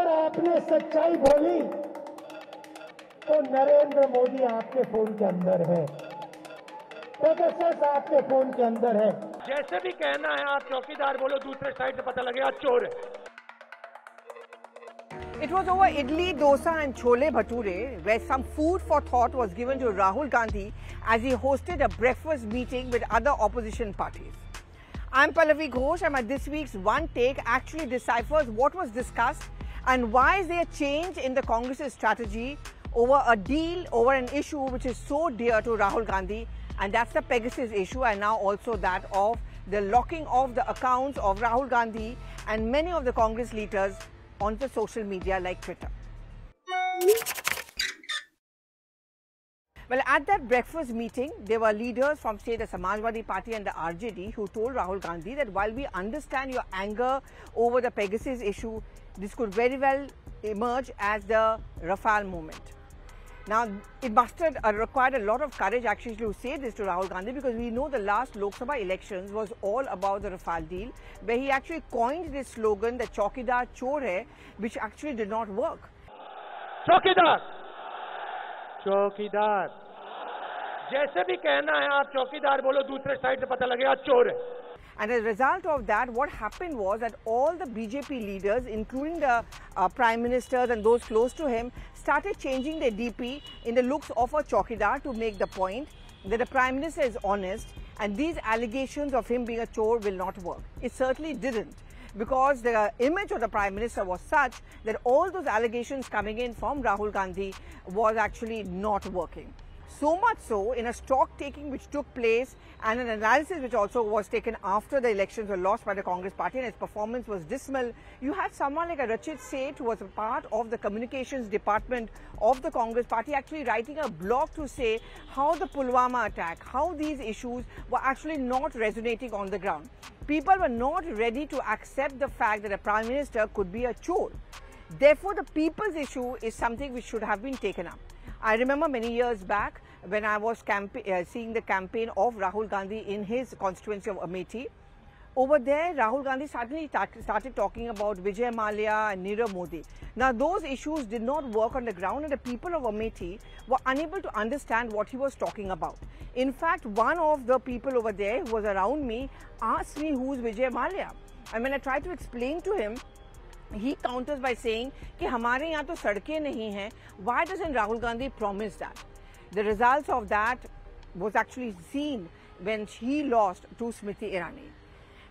अगर आपने सच्चाई बोली तो नरेंद्र मोदी आपके फोन के अंदर है, पेगासस आपके फोन के अंदर है। जैसे भी कहना है आप चौकीदार बोलो, दूसरे साइड से पता लगेगा चोर है। It was over idli, dosa and chole bhature where some food for thought was given to Rahul Gandhi as he hosted a breakfast meeting with other opposition parties. I'm Pallavi Ghosh and this week's One Take actually deciphers what was discussed and why is there a change in the Congress's strategy over a deal, over an issue which is so dear to Rahul Gandhi, and that's the Pegasus issue, and now also that of the locking of the accounts of Rahul Gandhi and many of the Congress leaders on the social media like Twitter. Well, at that breakfast meeting, there were leaders from, say, the Samajwadi Party and the RJD who told Rahul Gandhi that while we understand your anger over the Pegasus issue, this could very well emerge as the Rafale movement. Now, it must have required a lot of courage actually to say this to Rahul Gandhi, because we know the last Lok Sabha elections was all about the Rafale deal, where he actually coined this slogan, the Chocolate Chore, which actually did not work. चौकीदार चौकीदार जैसे भी कहना है आप चौकीदार बोलो, दूसरे साइड से पता लगेगा चोर है। And as a result of that, what happened was that all the BJP leaders, including the Prime Ministers and those close to him, started changing their DP in the looks of a chowkidar to make the point that the Prime Minister is honest and these allegations of him being a chore will not work. It certainly didn't, because the image of the Prime Minister was such that all those allegations coming in from Rahul Gandhi was actually not working. So much so, in a stock taking which took place and an analysis which also was taken after the elections were lost by the Congress party and its performance was dismal, you had someone like a Rachit Seth, who was a part of the communications department of the Congress party, actually writing a blog to say how the Pulwama attack, how these issues were actually not resonating on the ground. People were not ready to accept the fact that a Prime Minister could be a chore. Therefore, the people's issue is something which should have been taken up. I remember many years back when I was seeing the campaign of Rahul Gandhi in his constituency of Amethi. Over there, Rahul Gandhi suddenly started talking about Vijay Mallya and Nirav Modi. Now, those issues did not work on the ground, and the people of Amethi were unable to understand what he was talking about. In fact, one of the people over there who was around me asked me who is Vijay Mallya. And when I tried to explain to him, he counters by saying कि हमारे यहाँ तो सड़कें नहीं हैं. Why doesn't Rahul Gandhi promise that? The results of that was actually seen when he lost to Smriti Irani.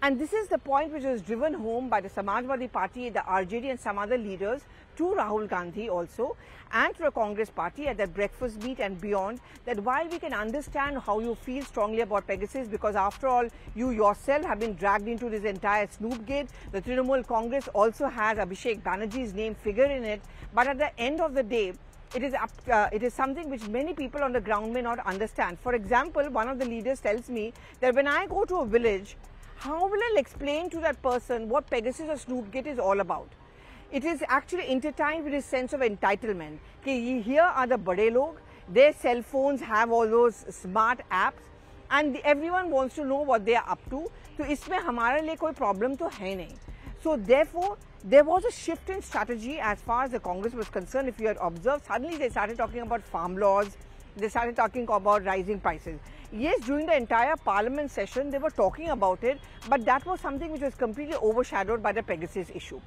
And this is the point which was driven home by the Samajwadi Party, the RJD and some other leaders to Rahul Gandhi also, and to the Congress party at that breakfast meet and beyond, that while we can understand how you feel strongly about Pegasus, because after all, you yourself have been dragged into this entire Snoopgate, the Trinamool Congress also has Abhishek Banerjee's name figure in it, but at the end of the day, it is something which many people on the ground may not understand. For example, one of the leaders tells me that when I go to a village, how will I explain to that person what Pegasus or Snoopgate is all about? It is actually intertwined with his sense of entitlement. Here are the bade log, their cell phones have all those smart apps, and everyone wants to know what they are up to. So, isme hamare liye koi problem to hai nahi. So, therefore, there was a shift in strategy as far as the Congress was concerned. If you had observed, suddenly they started talking about farm laws, they started talking about rising prices. Yes, during the entire parliament session, they were talking about it, but that was something which was completely overshadowed by the Pegasus issue.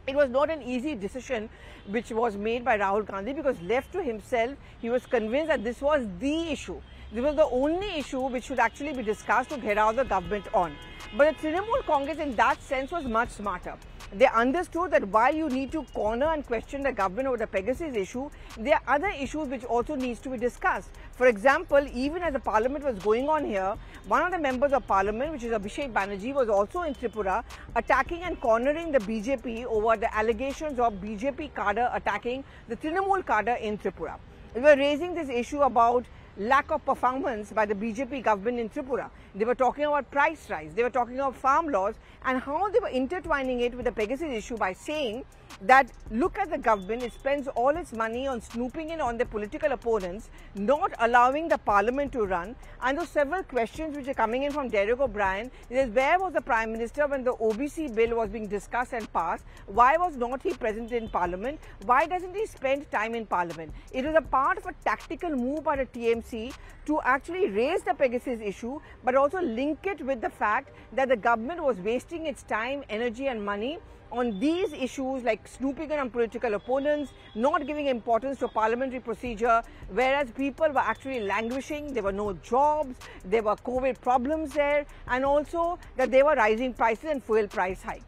It was not an easy decision which was made by Rahul Gandhi, because left to himself, he was convinced that this was the issue. This was the only issue which should actually be discussed to get out the government on. But the Trinamool Congress in that sense was much smarter. They understood that while you need to corner and question the government over the Pegasus issue, there are other issues which also needs to be discussed. For example, even as the parliament was going on here, one of the members of parliament, which is Abhishek Banerjee, was also in Tripura attacking and cornering the BJP over the allegations of BJP cadre attacking the Trinamool cadre in Tripura. We were raising this issue about lack of performance by the BJP government in Tripura. They were talking about price rise, they were talking about farm laws, and how they were intertwining it with the Pegasus issue by saying that look at the government, it spends all its money on snooping in on their political opponents, not allowing the parliament to run. And those several questions which are coming in from Derek O'Brien is, where was the Prime Minister when the OBC bill was being discussed and passed? Why was not he present in parliament? Why doesn't he spend time in parliament? It was a part of a tactical move by the TMC to actually raise the Pegasus issue, but also link it with the fact that the government was wasting its time, energy and money on these issues like snooping on political opponents, not giving importance to parliamentary procedure, whereas people were actually languishing, there were no jobs, there were COVID problems there, and also that there were rising prices and fuel price hike.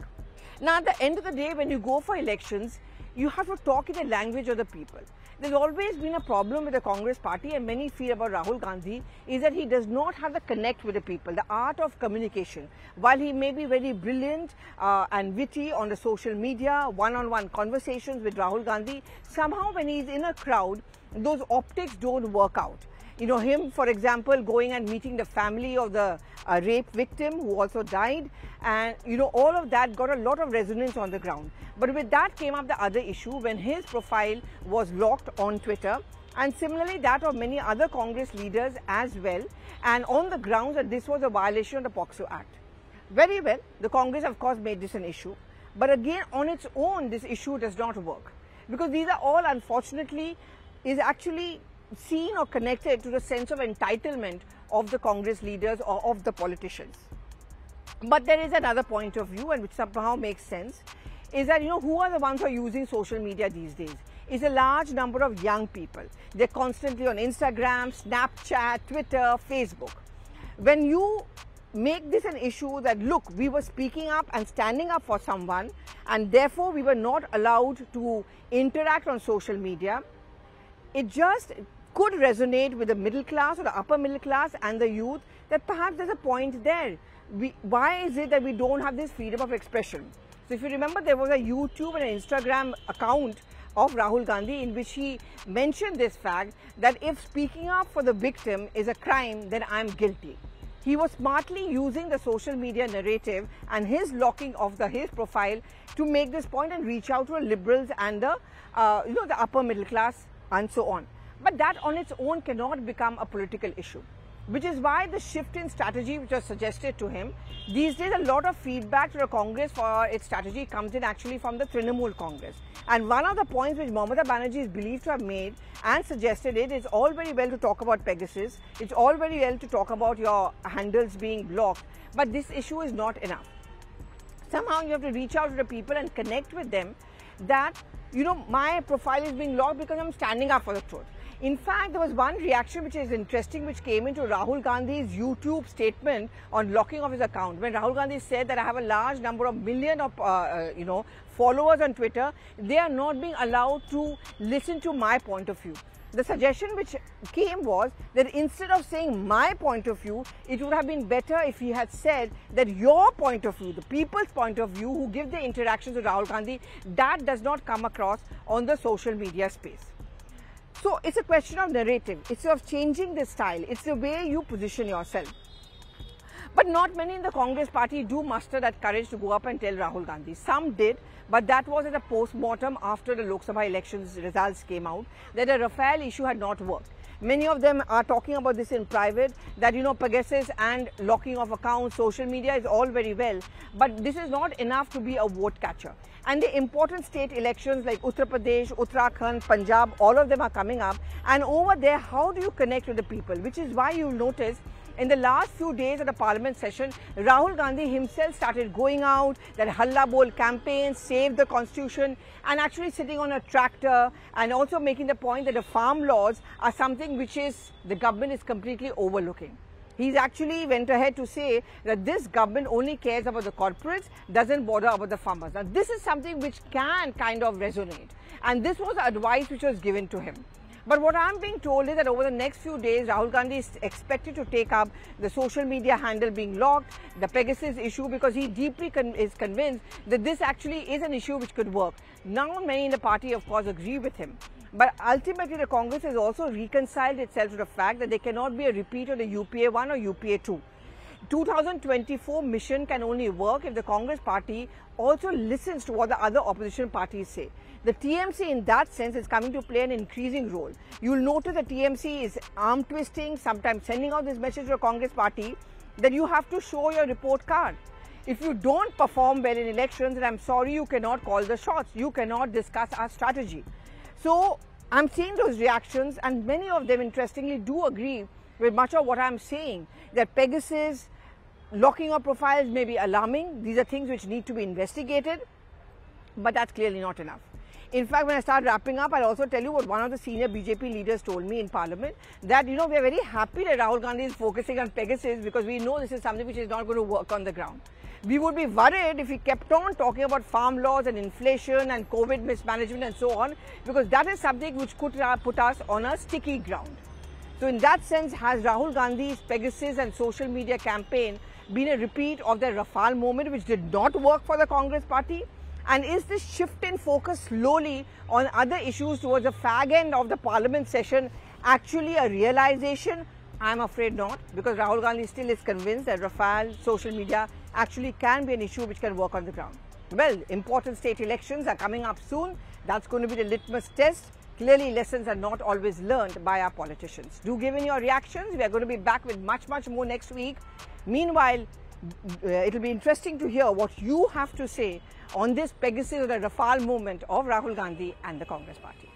Now, at the end of the day, when you go for elections, you have to talk in the language of the people. There's always been a problem with the Congress party, and many feel about Rahul Gandhi, is that he does not have the connect with the people, the art of communication. While he may be very brilliant and witty on the social media, one-on-one conversations with Rahul Gandhi, somehow when he's in a crowd, those optics don't work out. You know, him, for example, going and meeting the family of the rape victim who also died, and you know, all of that got a lot of resonance on the ground. But with that came up the other issue when his profile was locked on Twitter, and similarly that of many other Congress leaders as well, and on the grounds that this was a violation of the POCSO Act. Very well, the Congress of course made this an issue, but again on its own this issue does not work, because these are all unfortunately is actually seen or connected to the sense of entitlement of the Congress leaders or of the politicians. But there is another point of view, and which somehow makes sense, is that, you know, who are the ones who are using social media these days? It's a large number of young people. They're constantly on Instagram, Snapchat, Twitter, Facebook. When you make this an issue that, look, we were speaking up and standing up for someone, and therefore we were not allowed to interact on social media, it just could resonate with the middle class or the upper middle class and the youth, that perhaps there's a point there. Why is it that we don't have this freedom of expression? So if you remember, there was a YouTube and an Instagram account of Rahul Gandhi in which he mentioned this fact that if speaking up for the victim is a crime, then I'm guilty. He was smartly using the social media narrative and his locking of his profile to make this point and reach out to the liberals and the the upper middle class and so on. But that on its own cannot become a political issue, which is why the shift in strategy which was suggested to him. These days, a lot of feedback to the Congress for its strategy comes in actually from the Trinamool Congress. And one of the points which Mamata Banerjee is believed to have made and suggested it's all very well to talk about Pegasus, it's all very well to talk about your handles being blocked, but this issue is not enough. Somehow you have to reach out to the people and connect with them that, you know, my profile is being locked because I'm standing up for the truth. In fact, there was one reaction which is interesting which came into Rahul Gandhi's YouTube statement on locking of his account. When Rahul Gandhi said that I have a large number of million of followers on Twitter, they are not being allowed to listen to my point of view. The suggestion which came was that instead of saying my point of view, it would have been better if he had said that your point of view, the people's point of view who give their interactions with Rahul Gandhi, that does not come across on the social media space. So it's a question of narrative, it's of changing the style, it's the way you position yourself. But not many in the Congress party do muster that courage to go up and tell Rahul Gandhi. Some did, but that was at a post-mortem after the Lok Sabha elections results came out, that the Rafale issue had not worked. Many of them are talking about this in private, that, you know, Pegasus and locking of accounts, social media is all very well, but this is not enough to be a vote catcher. And the important state elections like Uttar Pradesh, Uttarakhand, Punjab, all of them are coming up. And over there, how do you connect with the people? Which is why you'll notice in the last few days of the parliament session, Rahul Gandhi himself started going out, that Halla Bol campaign, Save the Constitution, and actually sitting on a tractor and also making the point that the farm laws are something which the government is completely overlooking. He's actually went ahead to say that this government only cares about the corporates, doesn't bother about the farmers. Now, this is something which can kind of resonate, and this was the advice which was given to him. But what I'm being told is that over the next few days, Rahul Gandhi is expected to take up the social media handle being locked, the Pegasus issue, because he deeply is convinced that this actually is an issue which could work. Now, many in the party, of course, agree with him. But ultimately, the Congress has also reconciled itself to the fact that there cannot be a repeat of the UPA 1 or UPA 2. 2024 mission can only work if the Congress party also listens to what the other opposition parties say. The TMC in that sense is coming to play an increasing role. You will notice the TMC is arm twisting, sometimes sending out this message to the Congress party that you have to show your report card. If you don't perform well in elections, then I'm sorry, you cannot call the shots. You cannot discuss our strategy. So I'm seeing those reactions, and many of them interestingly do agree with much of what I'm saying, that Pegasus locking up profiles may be alarming. These are things which need to be investigated, but that's clearly not enough. In fact, when I start wrapping up, I'll also tell you what one of the senior BJP leaders told me in Parliament, that, we are very happy that Rahul Gandhi is focusing on Pegasus because we know this is something which is not going to work on the ground. We would be worried if he kept on talking about farm laws and inflation and COVID mismanagement and so on, because that is something which could put us on a sticky ground. So in that sense, has Rahul Gandhi's Pegasus and social media campaign been a repeat of the Rafale movement, which did not work for the Congress party? And is this shift in focus slowly on other issues towards the fag end of the parliament session actually a realization? I'm afraid not, because Rahul Gandhi still is convinced that Rafale, social media actually can be an issue which can work on the ground. Well, important state elections are coming up soon. That's going to be the litmus test. Clearly, lessons are not always learned by our politicians. Do give in your reactions. We are going to be back with much more next week. Meanwhile, it will be interesting to hear what you have to say on this Pegasus or the Rafale movement of Rahul Gandhi and the Congress party.